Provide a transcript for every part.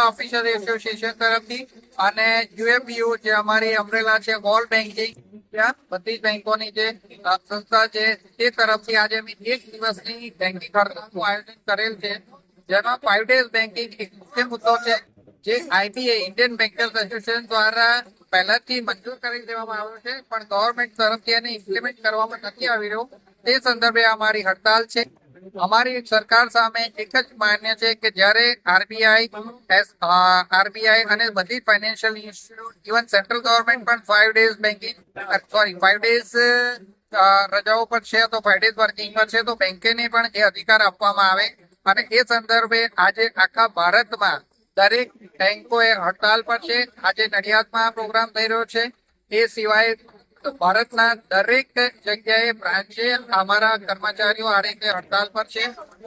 Officer association તરફથી અને યુએપીયુ જે અમારી અમરેલા છે ઓલ બેન્કિંગ ત્યાં બધી બેંકોની જે સંસ્થા છે તે તરફથી આજે અમે એક દિવસની બેન્કિંગ હડતાલનું આયોજન કરેલ છે, જેમાં 5 days બેન્કિંગ એક મુખ્ય મુદ્દો છે જે આઈબીએ ઇન્ડિયન બેન્કર્સ એસોસિએશન દ્વારા પહેલાથી મંજૂર કરી દેવામાં આવ્યો છે, પણ ગવર્મેન્ટ તરફથી એને ઇમ્પ્લિમેન્ટ કરવામાં નથી આવી રહ્યો. તે સંદર્ભે અમારી હડતાલ છે. અમારી સરકાર સામે એક જ માન્ય છે કે જ્યારે આરબીઆઈ અને બધી financial institute even central government પણ 5 days બેન્કિંગ 5 days રજાઓ પર છે, તો 5 days વર્કિંગ પર છે, તો બેંકેને પણ એ અધિકાર આપવામાં આવે. અને એ સંદર્ભે આજે આખા ભારતમાં દરેક બેંકો એ હડતાલ પર છે. આજે નડિયાદમાં પ્રોગ્રામ થઈ રહ્યો છે. એ સિવાય ભારતના દરેક જગ્યાએ બ્રાન્ચે અમારા કર્મચારીઓ આ રીતે હડતાલ પર છે.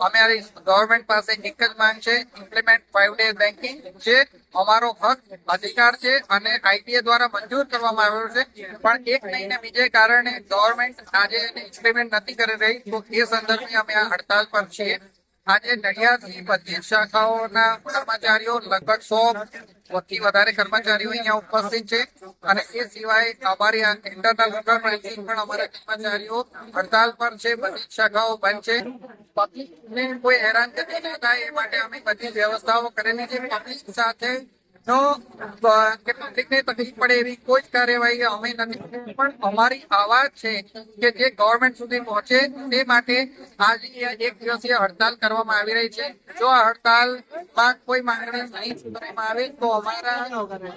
અમારી ગવર્મેન્ટ પાસે એક જ માંગ છે, ઇમ્પ્લિમેન્ટ 5 days બેન્કિંગ જે અમારો હક અધિકાર છે અને આઈટીએ દ્વારા મંજૂર કરવામાં આવ્યો છે, પણ એક નહીં ને બીજે કારણે ગવર્મેન્ટ આજે એને ઇમ્પ્લિમેન્ટ નથી કરી રહી. તો એ સંદર્ભે અમે આ હડતાલ પર છીએ. આજે નડિયાદની બધી શાખાઓના કર્મચારીઓ લગભગ 100 થી વધારે કર્મચારીઓ અહીંયા ઉપસ્થિત છે અને એ સિવાય અમારી ઇન્ટરનલ બ્રાન્ચિંગ પણ અમારા કર્મચારીઓ હડતાલ પર છે. બધી શાખાઓ બંધ છે. પબ્લિકને કોઈ હેરાનગતિ ન થાય એ માટે અમે બધી વ્યવસ્થાઓ કરેલી છે. પબ્લિક સાથે કે પબ્લિકને તકલીફ પડે એવી કોઈ જ કાર્યવાહી અમે નથી, પણ અમારી આવાજ છે કે જે ગવર્મેન્ટ સુધી પહોંચે તે માટે આજે એક દિવસીય હડતાલ કરવામાં આવી રહી છે. જો આ હડતાલમાં કોઈ માંગણી નહીં કરવામાં આવે તો અમારા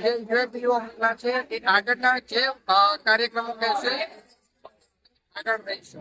જે યુએપીઓ છે એ આગળના જે કાર્યક્રમો કહેશે આગળ રહીશું.